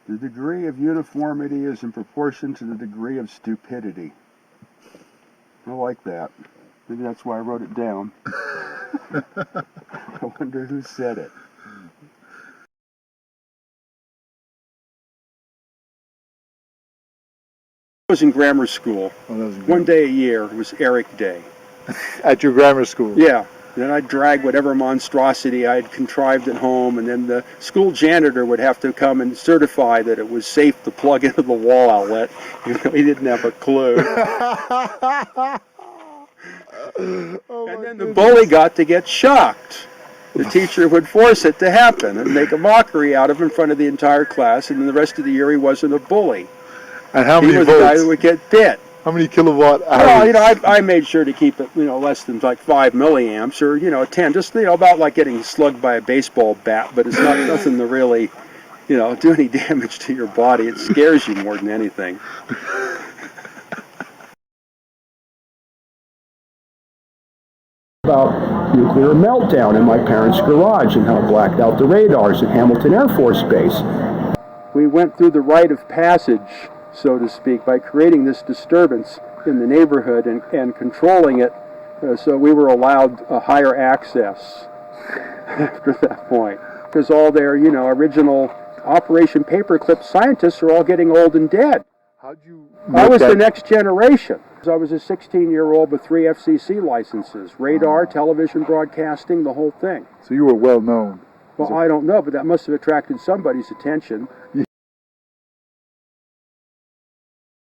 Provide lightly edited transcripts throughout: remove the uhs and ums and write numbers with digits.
The degree of uniformity is in proportion to the degree of stupidity. I like that. Maybe that's why I wrote it down. I wonder who said it. I was in grammar school. One day a year. It was Eric Day. At your grammar school? Yeah. Then I'd drag whatever monstrosity I'd contrived at home, and then the school janitor would have to come and certify that it was safe to plug into the wall outlet. You know, he didn't have a clue. And then the bully got to get shocked. The teacher would force it to happen and make a mockery out of him in front of the entire class, and then the rest of the year he wasn't a bully. And how many He was volts? the guy who would get bit. How many kilowatt hours? Well, you know, I made sure to keep it, you know, less than like 5 milliamps or, you know, 10, just, you know, about like getting slugged by a baseball bat, but it's not nothing to really, you know, do any damage to your body. It scares you more than anything. About nuclear meltdown in my parents' garage and how it blacked out the radars at Hamilton Air Force Base. We went through the rite of passage, so to speak, by creating this disturbance in the neighborhood and controlling it, so we were allowed a higher access after that point. Because all their, you know, original Operation Paperclip scientists are all getting old and dead. How'd you I was the next generation. I was a 16-year-old with 3 FCC licenses, radar, television broadcasting, the whole thing. So you were well known. Well, I don't know, but that must have attracted somebody's attention.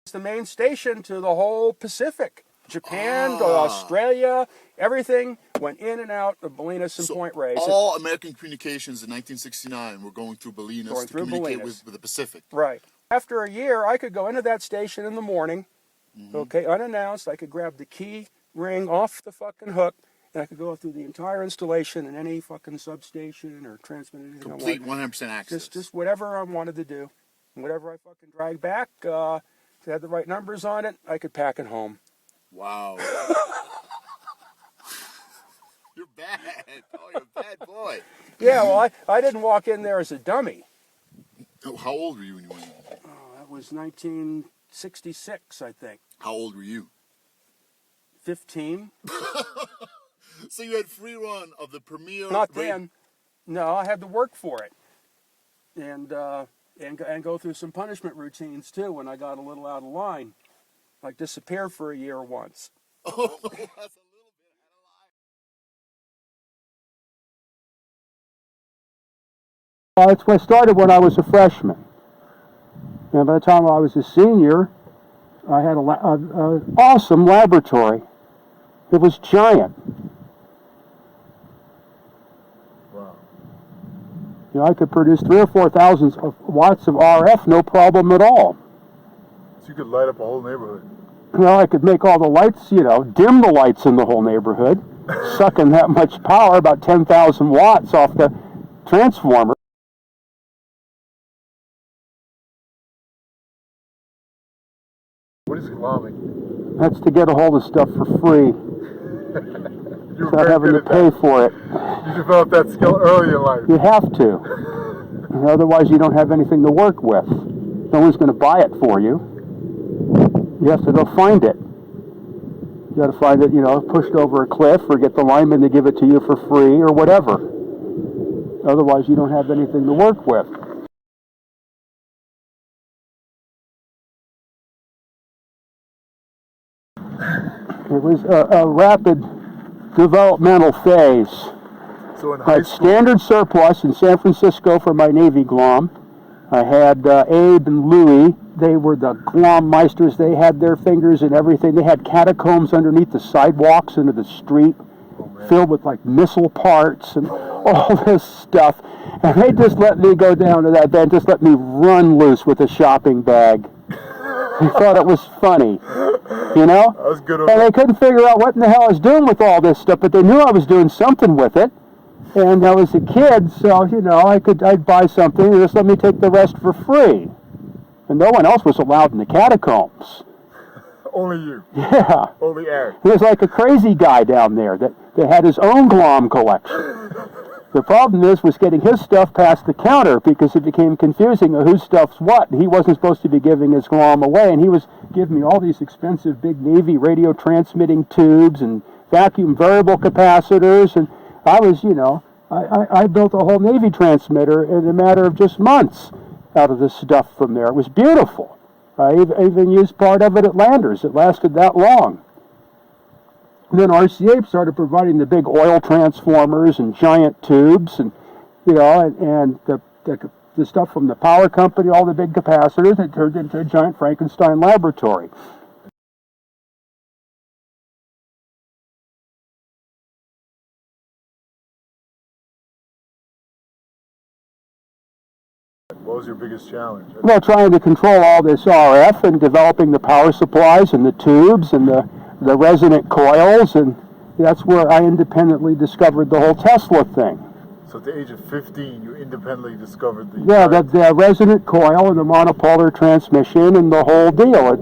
It's the main station to the whole Pacific. Japan, to Australia, everything went in and out of Bolinas and Point Reyes. All American communications in 1969 were going through Bolinas to communicate with the Pacific. Right. After a year, I could go into that station in the morning, okay, unannounced. I could grab the key ring off the fucking hook, and I could go through the entire installation in any fucking substation or transmit anything Complete I wanted. 100% access. Just whatever I wanted to do. Whatever I fucking dragged back, if it had the right numbers on it, I could pack it home. Wow. You're bad. Oh, you're a bad boy. Yeah, well, I didn't walk in there as a dummy. Oh, how old were you when you went in? Oh, that was 1966, I think. How old were you? 15. So you had free run of the premier... Not then. No, I had to work for it. And go through some punishment routines, too, when I got a little out of line. Like disappear for a year once. Oh, that's a little bit out of line. That's what started when I was a freshman. And by the time I was a senior, I had an awesome laboratory. It was giant. Wow. You know, I could produce 3,000 or 4,000 watts of RF, no problem at all. So you could light up a whole neighborhood. Well, I could make all the lights, you know, dim the lights in the whole neighborhood, sucking that much power, about 10,000 watts off the transformer. What is glomming? That's to get a hold of stuff for free, You were without very having good to at pay for it. that. You developed that skill early in life. You have to. Otherwise, you don't have anything to work with. No one's going to buy it for you. You have to go find it. You got to find it, you know, pushed over a cliff, or get the lineman to give it to you for free, or whatever. Otherwise, you don't have anything to work with. It was a rapid developmental phase. So in I high had school, standard surplus in San Francisco for my Navy glom. I had Abe and Louie. They were the glom meisters. They had their fingers in everything. They had catacombs underneath the sidewalks into the street, filled with like missile parts and all this stuff. And they just let me go down to that bed, just let me run loose with a shopping bag. They thought it was funny, you know? that was good. And they couldn't figure out what in the hell I was doing with all this stuff, but they knew I was doing something with it. And I was a kid, so, you know, I'd buy something and just let me take the rest for free. And no one else was allowed in the catacombs. Only you. Yeah. Only Eric. He was like a crazy guy down there that had his own glom collection. The problem was getting his stuff past the counter because it became confusing of whose stuff's what. He wasn't supposed to be giving his glom away, and he was giving me all these expensive big Navy radio transmitting tubes and vacuum variable capacitors, and I was, I built a whole Navy transmitter in a matter of just months out of this stuff from there. It was beautiful. I even used part of it at Landers. It lasted that long. And then RCA started providing the big oil transformers and giant tubes, and the stuff from the power company, all the big capacitors. It turned into a giant Frankenstein laboratory. What was your biggest challenge? Well, trying to control all this RF and developing the power supplies and the tubes and the resonant coils, and that's where I independently discovered the whole Tesla thing. So at the age of 15, you independently discovered the... Yeah, the resonant coil and the monopolar transmission and the whole deal. It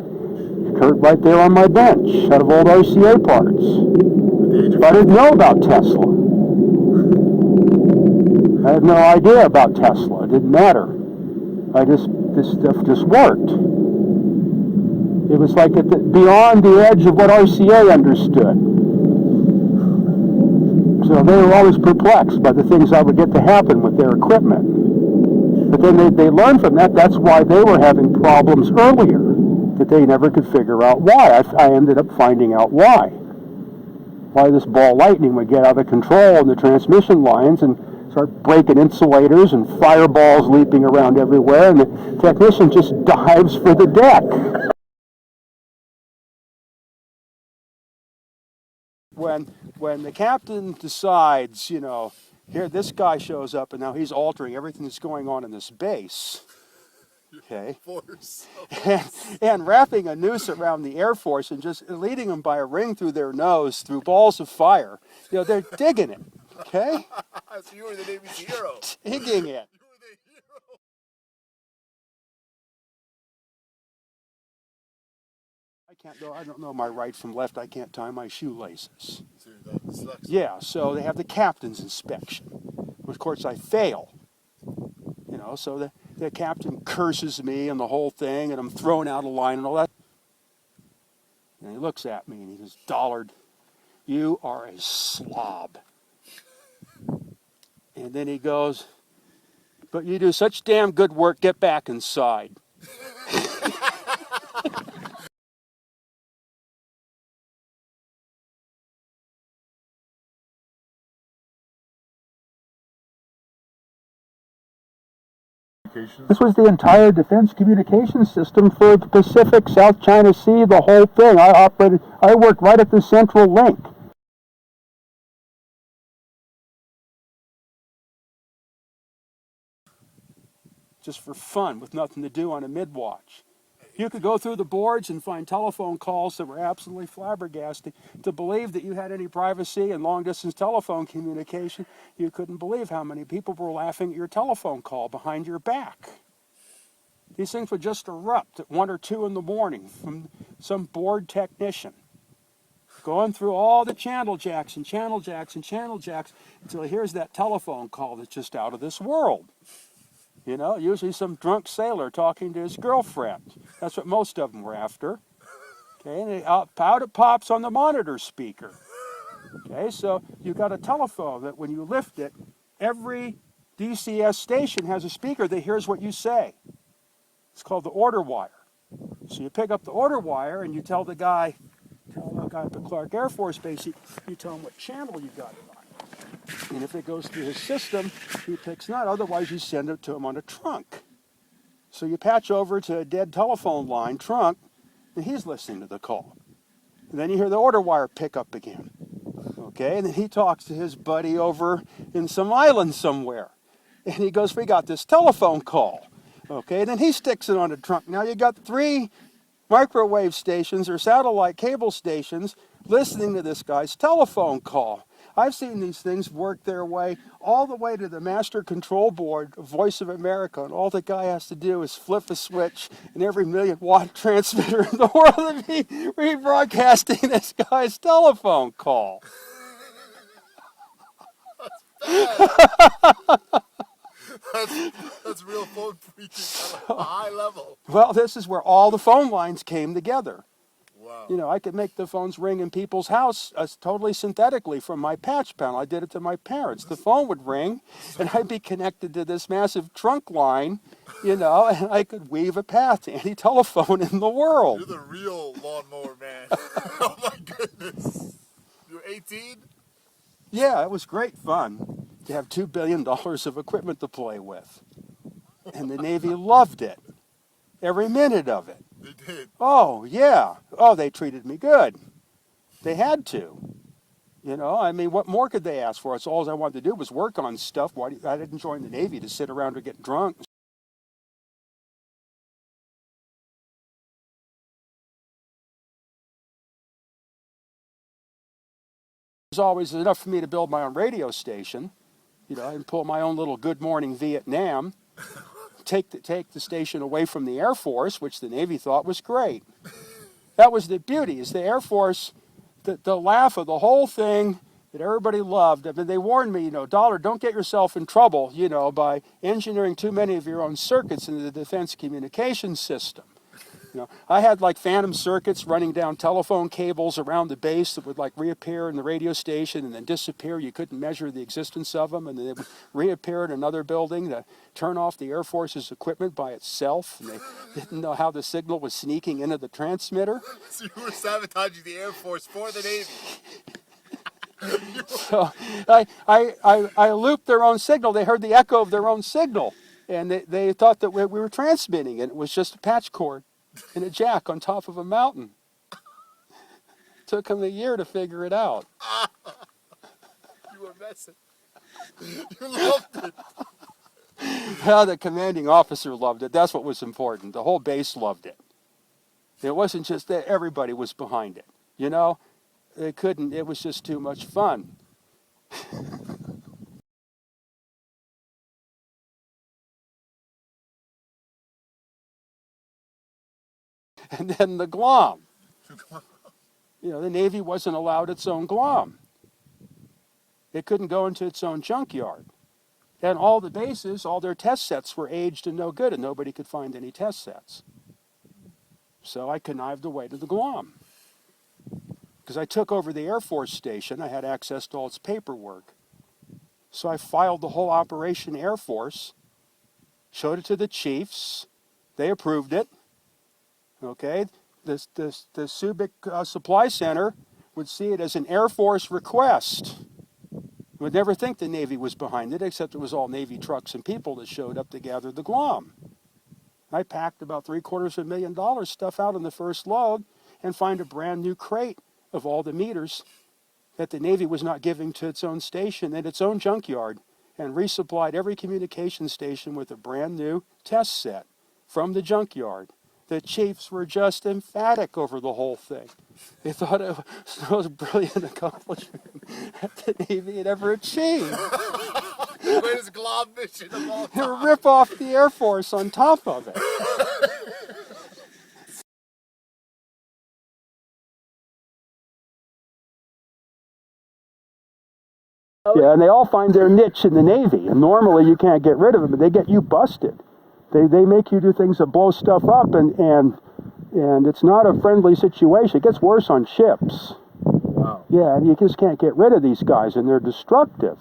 occurred right there on my bench out of old RCA parts. But I didn't know about Tesla. I had no idea about Tesla. It didn't matter. This stuff just worked. It was like beyond the edge of what RCA understood. So they were always perplexed by the things that would get to happen with their equipment. But then they learned from that. That's why they were having problems earlier, that they never could figure out why. I ended up finding out why. Why this ball lightning would get out of control in the transmission lines and start breaking insulators and fireballs leaping around everywhere, and the technician just dives for the deck. When the captain decides, here this guy shows up and now he's altering everything that's going on in this base, okay, and wrapping a noose around the Air Force and just leading them by a ring through their nose through balls of fire, they're digging it, okay? So you were the Navy's hero. Digging it. I don't know my right from left. I can't tie my shoelaces. Yeah, so they have the captain's inspection. Of course, I fail. So the captain curses me and the whole thing, and I'm thrown out of line and all that. And he looks at me and he says, "Dollard, you are a slob." And then he goes, "But you do such damn good work, get back inside." This was the entire defense communications system for the Pacific, South China Sea, the whole thing. I worked right at the central link. Just for fun, with nothing to do on a mid-watch. You could go through the boards and find telephone calls that were absolutely flabbergasting. To believe that you had any privacy and long-distance telephone communication, you couldn't believe how many people were laughing at your telephone call behind your back. These things would just erupt at 1 or 2 in the morning from some bored technician, going through all the channel jacks and channel jacks and channel jacks until he hears that telephone call that's just out of this world. Usually some drunk sailor talking to his girlfriend. That's what most of them were after. Okay, and out it pops on the monitor speaker. Okay, so you've got a telephone that when you lift it, every DCS station has a speaker that hears what you say. It's called the order wire. So you pick up the order wire and you tell the guy at the Clark Air Force Base, you tell him what channel you got it on. And if it goes through his system, he picks not. Otherwise, you send it to him on a trunk. So you patch over to a dead telephone line trunk, and he's listening to the call. And then you hear the order wire pick up again. Okay, and then he talks to his buddy over in some island somewhere. And he goes, "We got this telephone call." Okay, and then he sticks it on a trunk. Now you got 3 microwave stations or satellite cable stations listening to this guy's telephone call. I've seen these things work their way all the way to the master control board of Voice of America, and all the guy has to do is flip a switch, and every 1,000,000-watt transmitter in the world would be rebroadcasting this guy's telephone call. That's real phone freaking at a high level. Well, this is where all the phone lines came together. Wow. You know, I could make the phones ring in people's house totally synthetically from my patch panel. I did it to my parents. The phone would ring, and I'd be connected to this massive trunk line, you know, and I could weave a path to any telephone in the You're world. the real lawnmower man. Oh my goodness. You're 18? Yeah, it was great fun to have $2 billion of equipment to play with. And the Navy loved it, every minute of it. They did. Oh, yeah. Oh, they treated me good. They had to. You know, I mean, what more could they ask for? It's all I wanted to do was work on stuff. I didn't join the Navy to sit around or get drunk. It was always enough for me to build my own radio station, you know, and pull my own little Good Morning Vietnam, take the station away from the Air Force, which the Navy thought was great. That was the beauty, is the Air Force, the laugh of the whole thing that everybody loved. I mean, they warned me, you know, Dollar, don't get yourself in trouble, you know, by engineering too many of your own circuits into the defense communications system. You know, I had like phantom circuits running down telephone cables around the base that would like reappear in the radio station and then disappear. You couldn't measure the existence of them, and then they would reappear in another building to turn off the Air Force's equipment by itself. And they didn't know how the signal was sneaking into the transmitter. So you were sabotaging the Air Force for the Navy. So I looped their own signal. They heard the echo of their own signal, and they thought that we were transmitting, and it was just a patch cord and a jack on top of a mountain. Took them a year to figure it out. You were messing. You loved it. Well, the commanding officer loved it. That's what was important. The whole base loved it. It wasn't just that everybody was behind it. You know, it was just too much fun. And then the glom. You know, the Navy wasn't allowed its own glom. It couldn't go into its own junkyard. And all the bases, all their test sets were aged and no good, and nobody could find any test sets. So I connived away to the glom. Because I took over the Air Force station, I had access to all its paperwork. So I filed the whole Operation Air Force, showed it to the chiefs, they approved it. Okay, the Subic Supply Center would see it as an Air Force request. Would never think the Navy was behind it, except it was all Navy trucks and people that showed up to gather the glom. I packed about $750,000 stuff out on the first load and find a brand new crate of all the meters that the Navy was not giving to its own station in its own junkyard, and resupplied every communication station with a brand new test set from the junkyard. The chiefs were just emphatic over the whole thing. They thought it was the most brilliant accomplishment that the Navy had ever achieved. The greatest glob mission of all To time. rip off the Air Force on top of it. Yeah, and they all find their niche in the Navy. And normally you can't get rid of them, but they get you busted. They make you do things that blow stuff up, and it's not a friendly situation. It gets worse on ships. Wow. Yeah, and you just can't get rid of these guys, and they're destructive.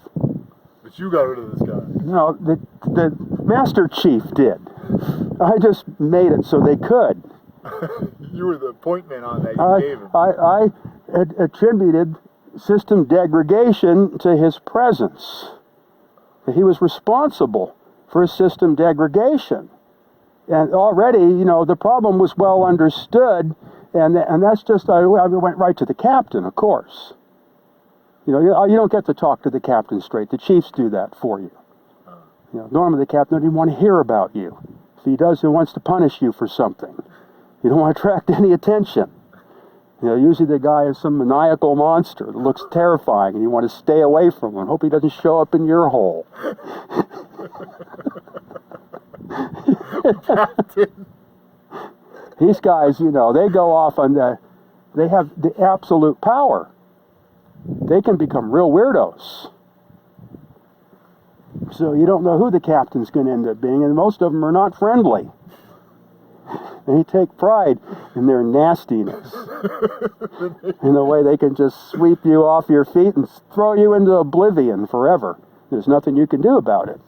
But you got rid of this guy. No, the Master Chief did. I just made it so they could. You were the point man on that. You gave him. I attributed system degradation to his presence. He was responsible for system degradation. And already, you know, the problem was well understood, and that's just, I went right to the captain, of course. You know, you don't get to talk to the captain straight. The chiefs do that for you. You know, normally the captain doesn't even want to hear about you. If he does, he wants to punish you for something. You don't want to attract any attention. You know, usually the guy is some maniacal monster that looks terrifying, and you want to stay away from him and hope he doesn't show up in your hole. These guys, you know, they go off on they have the absolute power. They can become real weirdos. So you don't know who the captain's going to end up being, and most of them are not friendly. They take pride in their nastiness, in the way they can just sweep you off your feet and throw you into oblivion forever. There's nothing you can do about it.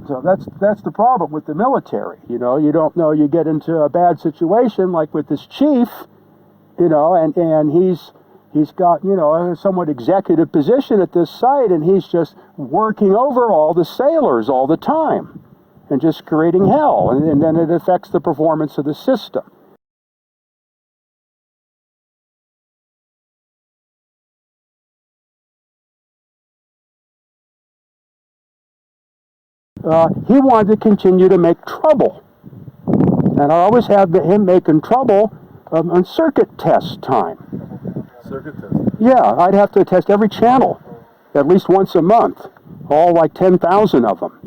So that's the problem with the military. You know, you don't know, you get into a bad situation like with this chief, you know, and he's got, you know, a somewhat executive position at this site, and he's just working over all the sailors all the time and just creating hell, and then it affects the performance of the system. He wanted to continue to make trouble. And I always had him making trouble on circuit test time. Circuit test? Yeah, I'd have to test every channel at least once a month, all like 10,000 of them.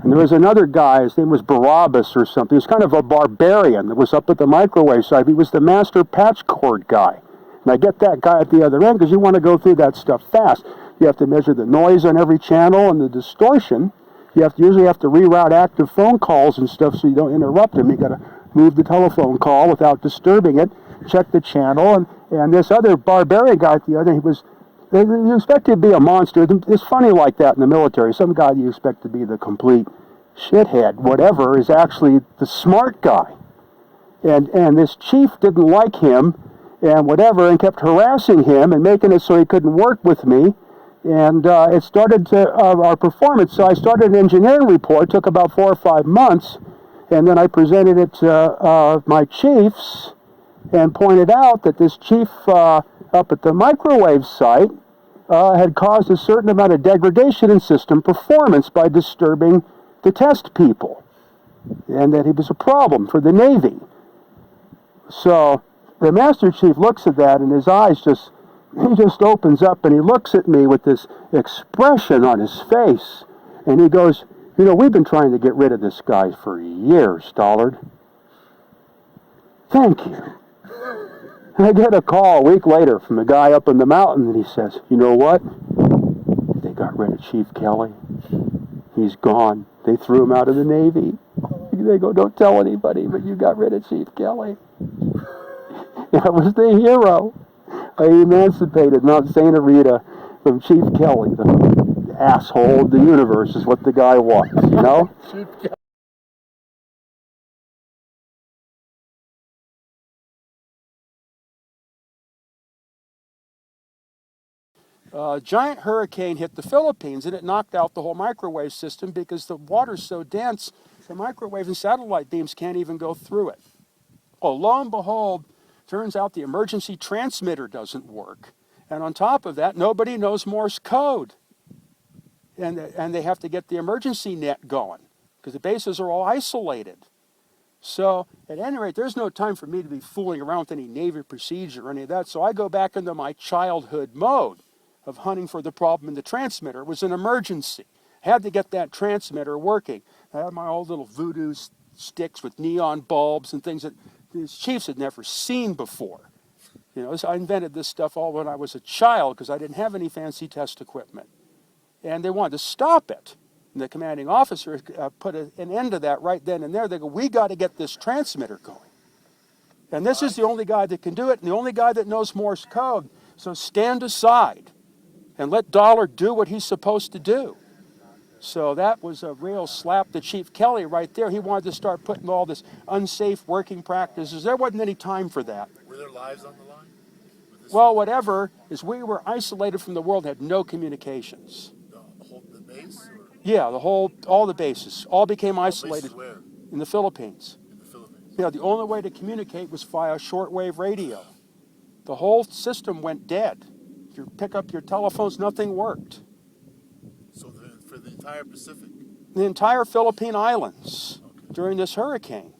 And there was another guy, his name was Barabbas or something. He was kind of a barbarian that was up at the microwave side. He was the master patch cord guy. And I get that guy at the other end because you want to go through that stuff fast. You have to measure the noise on every channel and the distortion. You usually have to reroute active phone calls and stuff so you don't interrupt them. You got to move the telephone call without disturbing it, check the channel, and this other barbarian guy at the other, you expect to be a monster. It's funny like that in the military. Some guy you expect to be the complete shithead, whatever, is actually the smart guy. And this chief didn't like him and whatever, and kept harassing him and making it so he couldn't work with me. And it started to our performance. So I started an engineering report. Took about 4 or 5 months, and then I presented it to my chiefs and pointed out that this chief up at the microwave site had caused a certain amount of degradation in system performance by disturbing the test people, and that he was a problem for the Navy. So the Master Chief looks at that, and his eyes just opens up, and he looks at me with this expression on his face, and he goes, you know, we've been trying to get rid of this guy for years, Stollard. Thank you. And I get a call a week later from the guy up in the mountain, and he says, you know what? They got rid of Chief Kelly. He's gone. They threw him out of the Navy. They go, don't tell anybody, but you got rid of Chief Kelly. I was the hero. I emancipated Mount Santa Rita from Chief Kelly, the asshole of the universe is what the guy was, you know? Chief Kelly. A giant hurricane hit the Philippines, and it knocked out the whole microwave system because the water's so dense, the microwave and satellite beams can't even go through it. Well, lo and behold, turns out the emergency transmitter doesn't work. And on top of that, nobody knows Morse code. And they have to get the emergency net going because the bases are all isolated. So at any rate, there's no time for me to be fooling around with any Navy procedure or any of that. So I go back into my childhood mode of hunting for the problem in the transmitter. It was an emergency. Had to get that transmitter working. I had my old little voodoo sticks with neon bulbs and things that these chiefs had never seen before. You know, so I invented this stuff all when I was a child because I didn't have any fancy test equipment. And they wanted to stop it. And the commanding officer put an end to that right then and there. They go, we got to get this transmitter going. And this is the only guy that can do it and the only guy that knows Morse code. So stand aside and let Dollar do what he's supposed to do. So that was a real slap to Chief Kelly right there. He wanted to start putting all this unsafe working practices. There wasn't any time for that. Were there lives on the line? Well, whatever, is we were isolated from the world, had no communications. The base? Or? Yeah, all the bases, all became isolated. Bases where? In the Philippines. In the Philippines. You know, the only way to communicate was via shortwave radio. The whole system went dead. If you pick up your telephones, nothing worked. So for the entire Pacific? The entire Philippine Islands during this hurricane.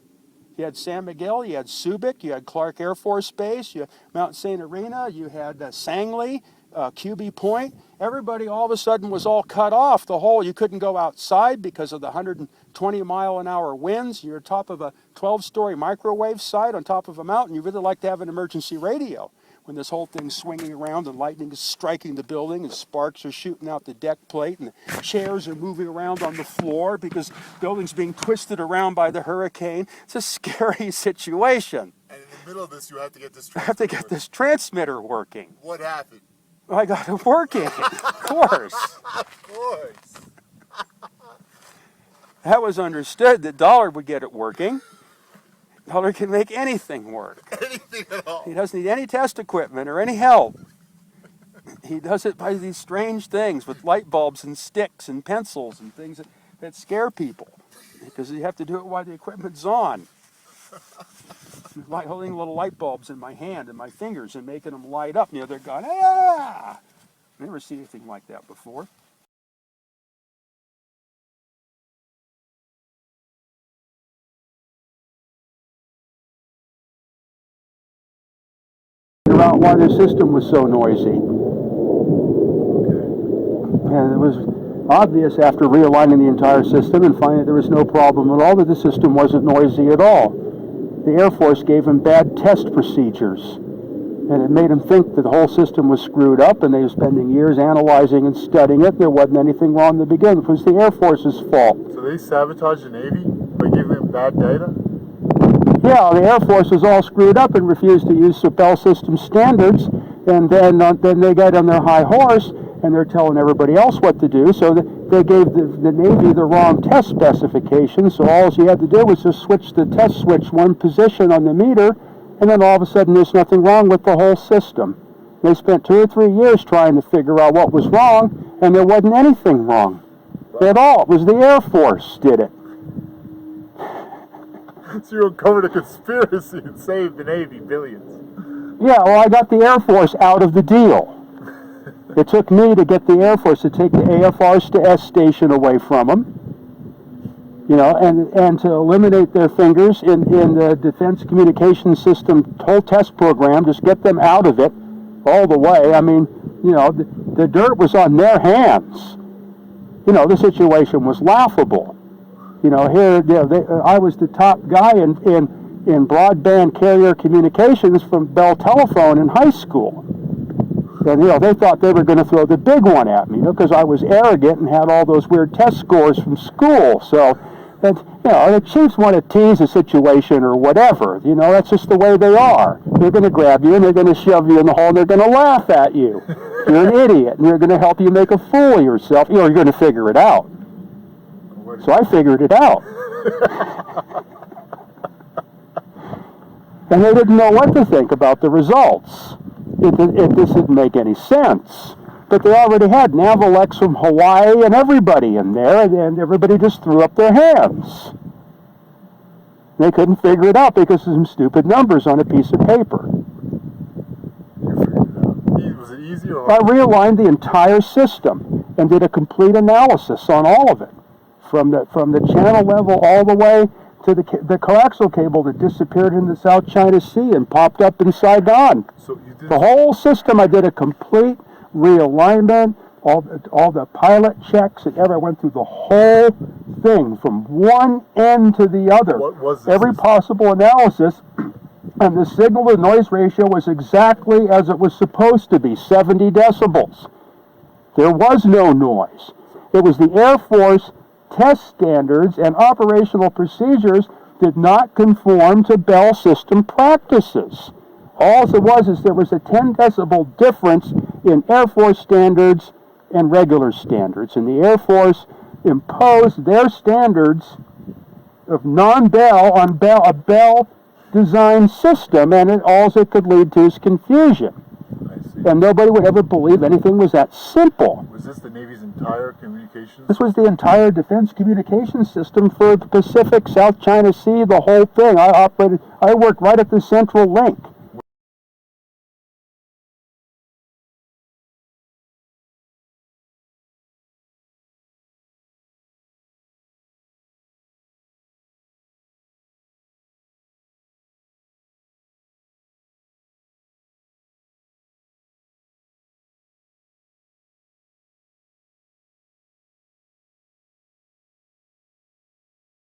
You had San Miguel, you had Subic, you had Clark Air Force Base, you had Mount St. Helena, you had Sangley, QB Point. Everybody all of a sudden was all cut off. You couldn't go outside because of the 120-mile-an-hour winds. You're atop of a 12-story microwave site on top of a mountain. You really like to have an emergency radio. when this whole thing's swinging around and lightning is striking the building and sparks are shooting out the deck plate and the chairs are moving around on the floor because the building's being twisted around by the hurricane. It's a scary situation. And in the middle of this, you have to get this I have to get this transmitter working. What happened? I got it working, of course. Of course. That was understood that Dollar would get it working. Dollar can make anything work. Anything at all. He doesn't need any test equipment or any help. He does it by these strange things with light bulbs and sticks and pencils and things that scare people. Because you have to do it while the equipment's on. Like holding little light bulbs in my hand and my fingers and making them light up. You know, they're going, ah! I've never seen anything like that before. Figure out why the system was so noisy. And it was obvious after realigning the entire system and finding there was no problem at all that the system wasn't noisy at all. The Air Force gave them bad test procedures, and it made them think that the whole system was screwed up, and they were spending years analyzing and studying it. There wasn't anything wrong to begin with. It was the Air Force's fault. So they sabotaged the Navy by giving them bad data? Yeah, the Air Force was all screwed up and refused to use the Bell System standards, and then they got on their high horse, and they're telling everybody else what to do, so they gave the Navy the wrong test specifications, so all you had to do was just switch the test switch one position on the meter, and then all of a sudden there's nothing wrong with the whole system. They spent 2 or 3 years trying to figure out what was wrong, and there wasn't anything wrong at all. It was the Air Force did it. So you uncovered a conspiracy and saved the Navy billions. Yeah, well, I got the Air Force out of the deal. It took me to get the Air Force to take the AFRs to S station away from them, you know, and to eliminate their fingers in the Defense Communications System whole test program, just get them out of it all the way. I mean, you know, the dirt was on their hands. You know, the situation was laughable. You know, here, you know, I was the top guy in broadband carrier communications from Bell Telephone in high school. And, you know, they thought they were going to throw the big one at me, you know, because I was arrogant and had all those weird test scores from school. So, and, you know, the chiefs want to tease a situation or whatever. You know, that's just the way they are. They're going to grab you and they're going to shove you in the hole and they're going to laugh at you. You're an idiot and they're going to help you make a fool of yourself. You know, you're going to figure it out. So I figured it out. And they didn't know what to think about the results. It didn't make any sense. But they already had Navalex from Hawaii and everybody in there, and everybody just threw up their hands. They couldn't figure it out because of some stupid numbers on a piece of paper. You figured it out. Was it easy or I realigned the entire system and did a complete analysis on all of it, from the channel level all the way to the coaxial cable that disappeared in the South China Sea and popped up in Saigon. So you did The whole system, I did a complete realignment, all the pilot checks, and I went through the whole thing from one end to the other. What was this? Every possible analysis, and the signal-to-noise ratio was exactly as it was supposed to be, 70 decibels. There was no noise. It was the Air Force test standards and operational procedures did not conform to Bell system practices. All it was is there was a 10 decibel difference in Air Force standards and regular standards, and the Air Force imposed their standards of non-Bell on a Bell design system, and all it could lead to is confusion. I see. And nobody would ever believe anything was that simple. Was this the Navy's entire communications? This was the entire defense communications system for the Pacific, South China Sea, the whole thing. I worked right at the central link.